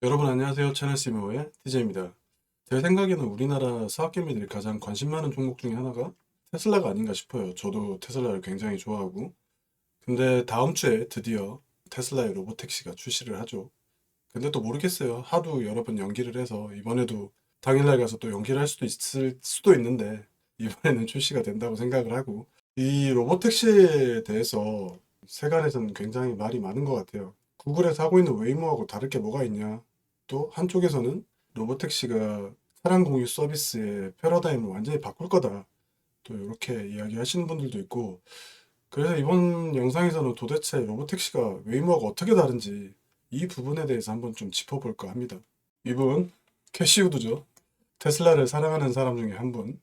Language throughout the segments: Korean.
여러분 안녕하세요. 채널 CMO의 TJ입니다. 제 생각에는 우리나라 사학개미들이 가장 관심 많은 종목 중에 하나가 테슬라가 아닌가 싶어요. 저도 테슬라를 굉장히 좋아하고. 근데 다음 주에 드디어 테슬라의 로보택시가 출시를 하죠. 근데 또 모르겠어요. 하도 여러 번 연기를 해서 이번에도 당일날 가서 또 연기를 할 수도 있을 수도 있는데 이번에는 출시가 된다고 생각을 하고, 이 로보택시에 대해서 세간에서는 굉장히 말이 많은 것 같아요. 구글에서 하고 있는 웨이모하고 다를 게 뭐가 있냐. 또 한쪽에서는 로보택시가 차량 공유 서비스의 패러다임을 완전히 바꿀 거다. 또 이렇게 이야기하시는 분들도 있고, 그래서 이번 영상에서는 도대체 로보택시가 웨이모하고 어떻게 다른지 이 부분에 대해서 한번 좀 짚어볼까 합니다. 이분 캐시우드죠. 테슬라를 사랑하는 사람 중에 한 분.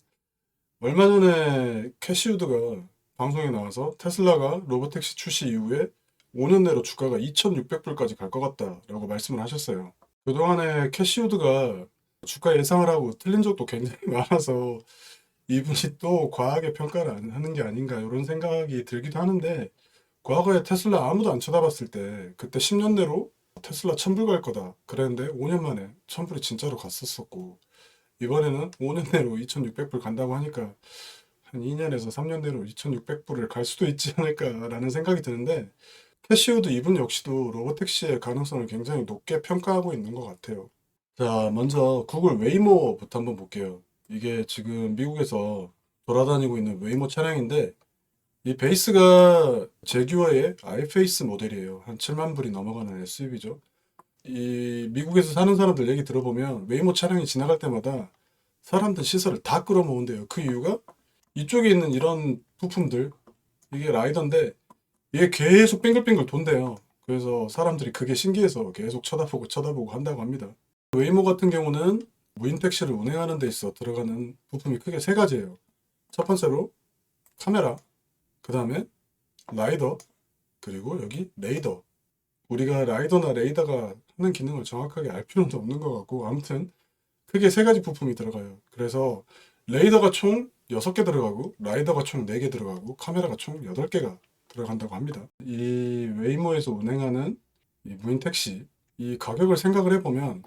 얼마 전에 캐시우드가 방송에 나와서 테슬라가 로보택시 출시 이후에 5년 내로 주가가 2,600불까지 갈 것 같다라고 말씀을 하셨어요. 그동안에 캐시우드가 주가 예상을 하고 틀린 적도 굉장히 많아서 이분이 또 과하게 평가를 안 하는 게 아닌가 이런 생각이 들기도 하는데, 과거에 테슬라 아무도 안 쳐다봤을 때 그때 10년 내로 테슬라 1,000불 갈 거다 그랬는데 5년 만에 1,000불이 진짜로 갔었었고, 이번에는 5년 내로 2,600불 간다고 하니까 한 2년에서 3년 내로 2,600불을 갈 수도 있지 않을까라는 생각이 드는데, 캐시우드 이분 역시도 로보택시의 가능성을 굉장히 높게 평가하고 있는 것 같아요. 자, 먼저 구글 웨이모부터 한번 볼게요. 이게 지금 미국에서 돌아다니고 있는 웨이모 차량인데, 이 베이스가 제규어의 아이페이스 모델이에요. 한 7만 불이 넘어가는 SUV죠. 이 미국에서 사는 사람들 얘기 들어보면 웨이모 차량이 지나갈 때마다 사람들 시선을 다 끌어모은대요. 그 이유가 이쪽에 있는 이런 부품들, 이게 라이더인데 이게 계속 빙글빙글 돈대요. 그래서 사람들이 그게 신기해서 계속 쳐다보고 쳐다보고 한다고 합니다. 웨이모 같은 경우는 무인 택시를 운행하는 데 있어 들어가는 부품이 크게 세 가지예요. 첫 번째로 카메라, 그 다음에 라이더, 그리고 여기 레이더. 우리가 라이더나 레이더가 하는 기능을 정확하게 알 필요는 없는 것 같고, 아무튼 크게 세 가지 부품이 들어가요. 그래서 레이더가 총 6개 들어가고, 라이더가 총 4개 들어가고, 카메라가 총 8개가 들어간다고 합니다. 이 웨이모에서 운행하는 이 무인 택시, 이 가격을 생각을 해보면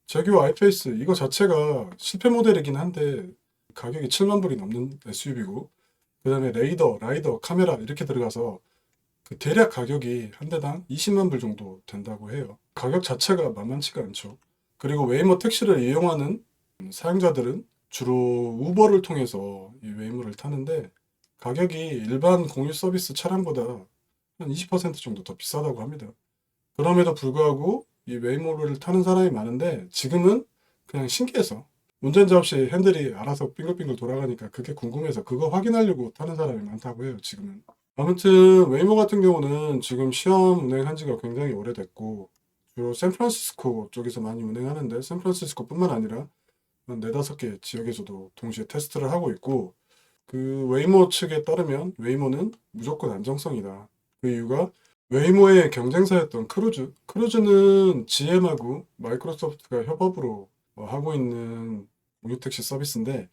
제규어 아이페이스 이거 자체가 실패 모델이긴 한데 가격이 7만 불이 넘는 SUV고, 그 다음에 레이더, 라이더, 카메라 이렇게 들어가서 그 대략 가격이 한 대당 20만 불 정도 된다고 해요. 가격 자체가 만만치가 않죠. 그리고 웨이모 택시를 이용하는 사용자들은 주로 우버를 통해서 이 웨이모를 타는데, 가격이 일반 공유 서비스 차량보다 한 20% 정도 더 비싸다고 합니다. 그럼에도 불구하고 이 웨이모를 타는 사람이 많은데, 지금은 그냥 신기해서 운전자 없이 핸들이 알아서 빙글빙글 돌아가니까 그게 궁금해서 그거 확인하려고 타는 사람이 많다고 해요, 지금은. 아무튼 웨이모 같은 경우는 지금 시험 운행한 지가 굉장히 오래됐고, 주로 샌프란시스코 쪽에서 많이 운행하는데, 샌프란시스코뿐만 아니라 한 네다섯 개 지역에서도 동시에 테스트를 하고 있고, 그 웨이모 측에 따르면 웨이모는 무조건 안정성이다. 그 이유가 웨이모의 경쟁사였던 크루즈는 GM하고 마이크로소프트가 협업으로 하고 있는 공유택시 서비스인데,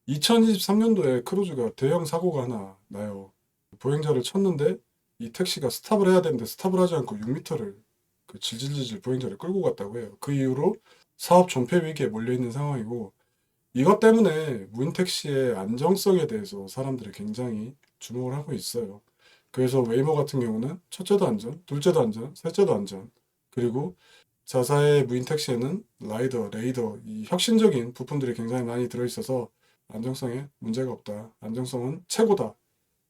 2023년도에 크루즈가 대형 사고가 하나 나요. 보행자를 쳤는데 이 택시가 스탑을 해야 되는데 스탑을 하지 않고 6m를 그 질질질질 보행자를 끌고 갔다고 해요. 그 이후로 사업 존폐 위기에 몰려 있는 상황이고, 이것 때문에 무인 택시의 안정성에 대해서 사람들이 굉장히 주목을 하고 있어요. 그래서 웨이모 같은 경우는 첫째도 안전, 둘째도 안전, 셋째도 안전, 그리고 자사의 무인 택시에는 라이더, 레이더, 이 혁신적인 부품들이 굉장히 많이 들어있어서 안정성에 문제가 없다. 안정성은 최고다.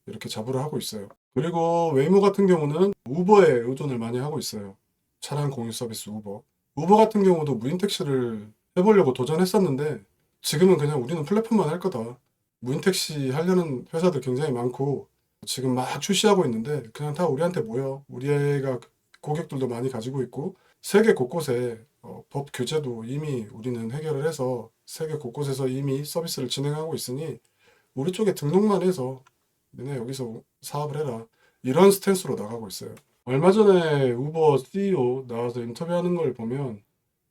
이렇게 자부를 하고 있어요. 그리고 웨이모 같은 경우는 우버에 의존을 많이 하고 있어요. 차량 공유 서비스 우버. 우버 같은 경우도 무인 택시를 해보려고 도전했었는데, 지금은 그냥 우리는 플랫폼만 할 거다. 무인 택시 하려는 회사들 굉장히 많고 지금 막 출시하고 있는데 그냥 다 우리한테 모여. 우리 애가 고객들도 많이 가지고 있고, 세계 곳곳에 법 규제도 이미 우리는 해결을 해서 세계 곳곳에서 이미 서비스를 진행하고 있으니 우리 쪽에 등록만 해서 너네 여기서 사업을 해라. 이런 스탠스로 나가고 있어요. 얼마 전에 우버 CEO 나와서 인터뷰하는 걸 보면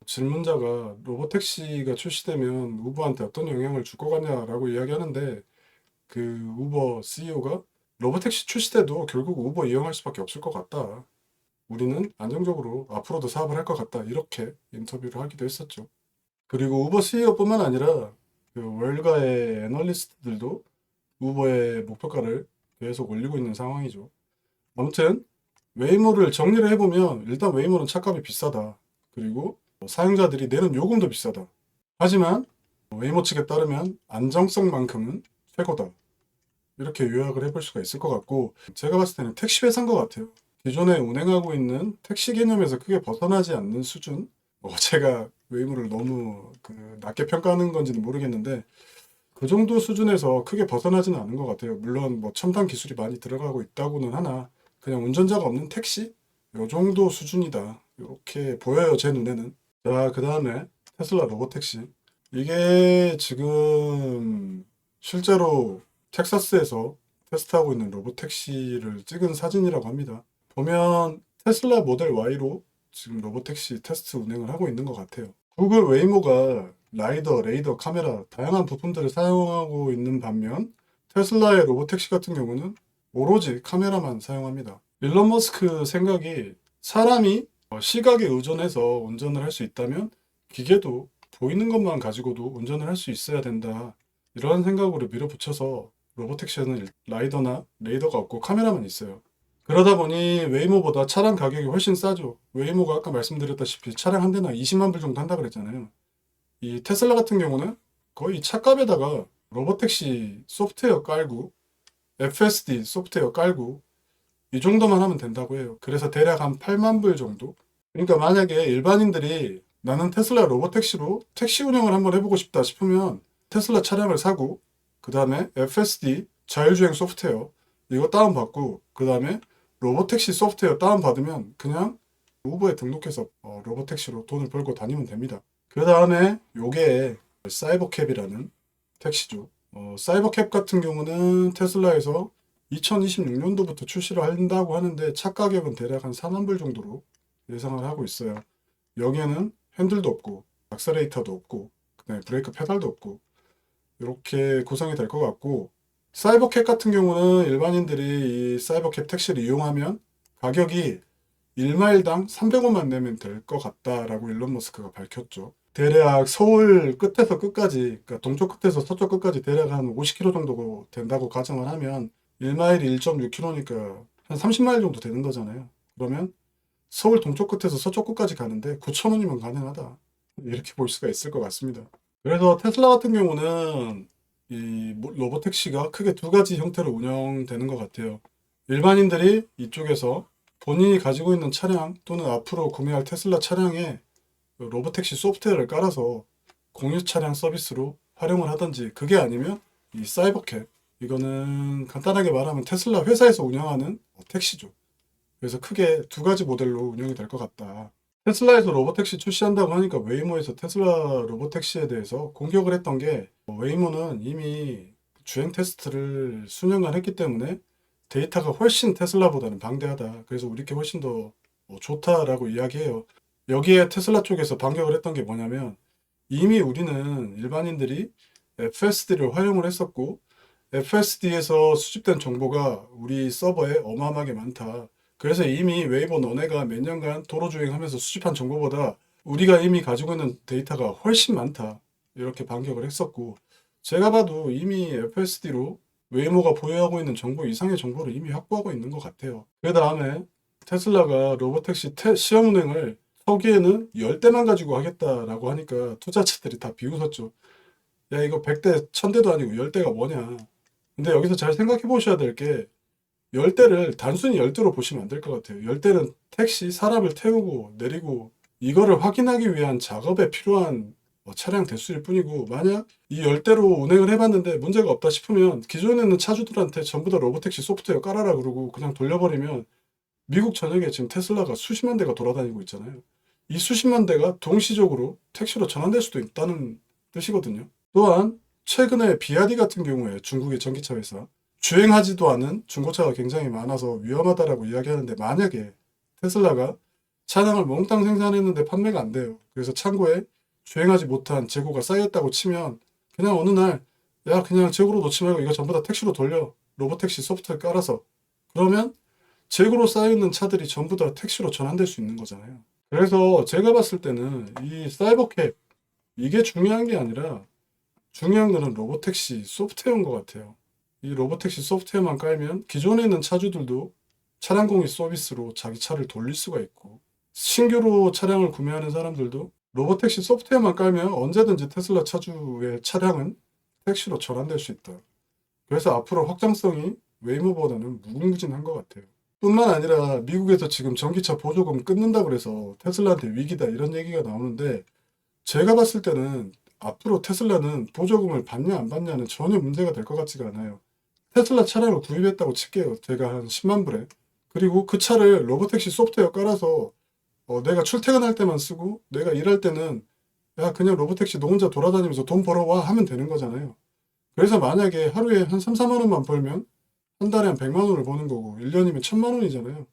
질문자가 로보택시가 출시되면 우버한테 어떤 영향을 줄 것 같냐라고 이야기하는데, 그 우버 CEO가 로보택시 출시돼도 결국 우버 이용할 수밖에 없을 것 같다. 우리는 안정적으로 앞으로도 사업을 할 것 같다. 이렇게 인터뷰를 하기도 했었죠. 그리고 우버 CEO뿐만 아니라 그 월가의 애널리스트들도 우버의 목표가를 계속 올리고 있는 상황이죠. 아무튼 웨이모를 정리를 해보면 일단 웨이모는 차값이 비싸다. 그리고 사용자들이 내는 요금도 비싸다. 하지만 웨이모 측에 따르면 안정성만큼은 최고다. 이렇게 요약을 해볼 수가 있을 것 같고, 제가 봤을 때는 택시 회사인 것 같아요. 기존에 운행하고 있는 택시 개념에서 크게 벗어나지 않는 수준? 제가 웨이모를 너무 낮게 평가하는 건지는 모르겠는데 그 정도 수준에서 크게 벗어나지는 않은 것 같아요. 물론 뭐 첨단 기술이 많이 들어가고 있다고는 하나 그냥 운전자가 없는 택시? 요 정도 수준이다. 이렇게 보여요, 제 눈에는. 자, 그 다음에 테슬라 로보택시. 이게 지금 실제로 텍사스에서 테스트하고 있는 로보택시를 찍은 사진이라고 합니다. 보면 테슬라 모델 Y로 지금 로보택시 테스트 운행을 하고 있는 것 같아요. 구글 웨이모가 라이더, 레이더, 카메라 다양한 부품들을 사용하고 있는 반면 테슬라의 로보택시 같은 경우는 오로지 카메라만 사용합니다. 일론 머스크 생각이 사람이 시각에 의존해서 운전을 할 수 있다면 기계도 보이는 것만 가지고도 운전을 할 수 있어야 된다. 이런 생각으로 밀어붙여서 로보택시는 라이더나 레이더가 없고 카메라만 있어요. 그러다 보니 웨이모보다 차량 가격이 훨씬 싸죠. 웨이모가 아까 말씀드렸다시피 차량 한 대당 20만 불 정도 한다 그랬잖아요. 이 테슬라 같은 경우는 거의 차값에다가 로보택시 소프트웨어 깔고 FSD 소프트웨어 깔고 이 정도만 하면 된다고 해요. 그래서 대략 한 8만 불 정도? 그러니까 만약에 일반인들이 나는 테슬라 로보택시로 택시 운영을 한번 해보고 싶다 싶으면 테슬라 차량을 사고 그 다음에 FSD 자율주행 소프트웨어 이거 다운받고 그 다음에 로보택시 소프트웨어 다운받으면 그냥 우버에 등록해서 로보택시로 돈을 벌고 다니면 됩니다. 그 다음에 요게 사이버캡이라는 택시죠. 사이버캡 같은 경우는 테슬라에서 2026년도부터 출시를 한다고 하는데 차 가격은 대략 한 4만 불 정도로 예상을 하고 있어요. 여기에는 핸들도 없고 악셀레이터도 없고 그다음에 브레이크 페달도 없고 이렇게 구성이 될 것 같고 사이버캡 같은 경우는 일반인들이 이 사이버캡 택시를 이용하면 가격이 1마일당 300원만 내면 될 것 같다라고 일론 머스크가 밝혔죠. 대략 서울 끝에서 끝까지, 그러니까 동쪽 끝에서 서쪽 끝까지 대략 한 50km 정도 된다고 가정을 하면 1마일이 1.6km니까 한 30마일 정도 되는 거잖아요. 그러면 서울 동쪽 끝에서 서쪽 끝까지 가는데 9,000원이면 가능하다. 이렇게 볼 수가 있을 것 같습니다. 그래서 테슬라 같은 경우는 이 로보택시가 크게 두 가지 형태로 운영되는 것 같아요. 일반인들이 이쪽에서 본인이 가지고 있는 차량 또는 앞으로 구매할 테슬라 차량에 로보택시 소프트웨어를 깔아서 공유 차량 서비스로 활용을 하든지 그게 아니면 이 사이버캡 이거는 간단하게 말하면 테슬라 회사에서 운영하는 택시죠. 그래서 크게 두 가지 모델로 운영이 될 것 같다. 테슬라에서 로보택시 출시한다고 하니까 웨이모에서 테슬라 로보택시에 대해서 공격을 했던 게 웨이모는 이미 주행 테스트를 수년간 했기 때문에 데이터가 훨씬 테슬라보다는 방대하다. 그래서 우리께 훨씬 더 좋다라고 이야기해요. 여기에 테슬라 쪽에서 반격을 했던 게 뭐냐면 이미 우리는 일반인들이 FSD를 활용을 했었고 FSD에서 수집된 정보가 우리 서버에 어마어마하게 많다. 그래서 이미 웨이버 너네가 몇 년간 도로 주행하면서 수집한 정보보다 우리가 이미 가지고 있는 데이터가 훨씬 많다. 이렇게 반격을 했었고 제가 봐도 이미 FSD로 웨이모가 보유하고 있는 정보 이상의 정보를 이미 확보하고 있는 것 같아요. 그 다음에 테슬라가 로보택시 시험 운행을 초기에는 10대만 가지고 하겠다라고 하니까 투자자들이 다 비웃었죠. 야, 이거 100대, 1000대도 아니고 10대가 뭐냐. 근데 여기서 잘 생각해 보셔야 될 게 10대를 단순히 10대로 보시면 안 될 것 같아요. 10대는 택시, 사람을 태우고 내리고 이거를 확인하기 위한 작업에 필요한 차량 대수일 뿐이고 만약 이 10대로 운행을 해봤는데 문제가 없다 싶으면 기존에 있는 차주들한테 전부 다 로보택시 소프트웨어 깔아라 그러고 그냥 돌려버리면 미국 전역에 지금 테슬라가 수십만 대가 돌아다니고 있잖아요. 이 수십만 대가 동시적으로 택시로 전환될 수도 있다는 뜻이거든요. 또한 최근에 비아디 같은 경우에 중국의 전기차 회사 주행하지도 않은 중고차가 굉장히 많아서 위험하다라고 이야기하는데 만약에 테슬라가 차량을 몽땅 생산했는데 판매가 안 돼요. 그래서 창고에 주행하지 못한 재고가 쌓였다고 치면 그냥 어느 날 야 그냥 재고로 놓지 말고 이거 전부 다 택시로 돌려 로보택시 소프트웨어 깔아서 그러면 재고로 쌓여있는 차들이 전부 다 택시로 전환될 수 있는 거잖아요. 그래서 제가 봤을 때는 이 사이버캡 이게 중요한 게 아니라 중요한 거는 로보택시 소프트웨어인 것 같아요. 이 로보택시 소프트웨어만 깔면 기존에 있는 차주들도 차량 공유 서비스로 자기 차를 돌릴 수가 있고, 신규로 차량을 구매하는 사람들도 로보택시 소프트웨어만 깔면 언제든지 테슬라 차주의 차량은 택시로 전환될 수 있다. 그래서 앞으로 확장성이 웨이모보다는 무궁무진한 것 같아요. 뿐만 아니라 미국에서 지금 전기차 보조금 끊는다 그래서 테슬라한테 위기다 이런 얘기가 나오는데, 제가 봤을 때는 앞으로 테슬라는 보조금을 받냐 안 받냐는 전혀 문제가 될 것 같지가 않아요. 테슬라 차량을 구입했다고 칠게요. 제가 한 10만 불에. 그리고 그 차를 로보택시 소프트웨어 깔아서 내가 출퇴근할 때만 쓰고 내가 일할 때는 야 그냥 로보택시 너 혼자 돌아다니면서 돈 벌어와 하면 되는 거잖아요. 그래서 만약에 하루에 한 3, 4만 원만 벌면 한 달에 한 100만 원을 버는 거고 1년이면 1000만 원이잖아요.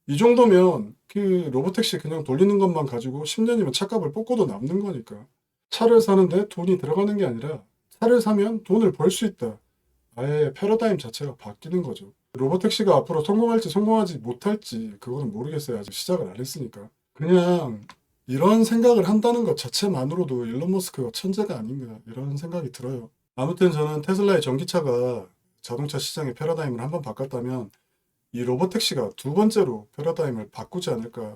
이 정도면 그 로보택시 그냥 돌리는 것만 가지고 10년이면 차값을 뽑고도 남는 거니까. 차를 사는데 돈이 들어가는 게 아니라 차를 사면 돈을 벌 수 있다. 아예 패러다임 자체가 바뀌는 거죠. 로보택시가 앞으로 성공할지 성공하지 못할지 그거는 모르겠어요. 아직 시작을 안 했으니까. 그냥 이런 생각을 한다는 것 자체만으로도 일론 머스크가 천재가 아닌가 이런 생각이 들어요. 아무튼 저는 테슬라의 전기차가 자동차 시장의 패러다임을 한번 바꿨다면 이 로보택시가 두 번째로 패러다임을 바꾸지 않을까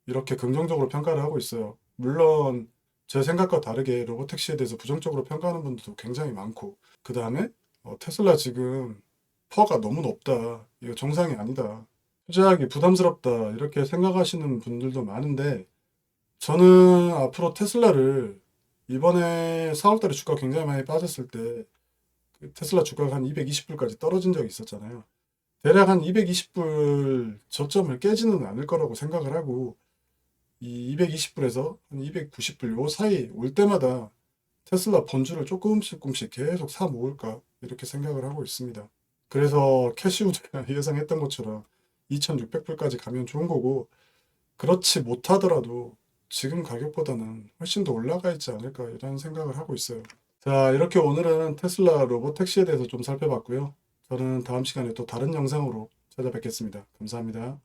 이렇게 긍정적으로 평가를 하고 있어요. 물론 제 생각과 다르게 로보택시에 대해서 부정적으로 평가하는 분들도 굉장히 많고, 그 다음에 테슬라 지금 퍼가 너무 높다. 이거 정상이 아니다. 투자하기 부담스럽다. 이렇게 생각하시는 분들도 많은데, 저는 앞으로 테슬라를 이번에 4월달에 주가 굉장히 많이 빠졌을 때 테슬라 주가가 한 220불까지 떨어진 적이 있었잖아요. 대략 한 220불 저점을 깨지는 않을 거라고 생각을 하고, 이 220불에서 한 290불 요 사이 올 때마다 테슬라 번주를 조금씩 계속 사 모을까 이렇게 생각을 하고 있습니다. 그래서 캐시우드가 예상했던 것처럼 2600불까지 가면 좋은 거고, 그렇지 못하더라도 지금 가격보다는 훨씬 더 올라가 있지 않을까 이런 생각을 하고 있어요. 자, 이렇게 오늘은 테슬라 로보택시에 대해서 좀 살펴봤고요. 저는 다음 시간에 또 다른 영상으로 찾아뵙겠습니다. 감사합니다.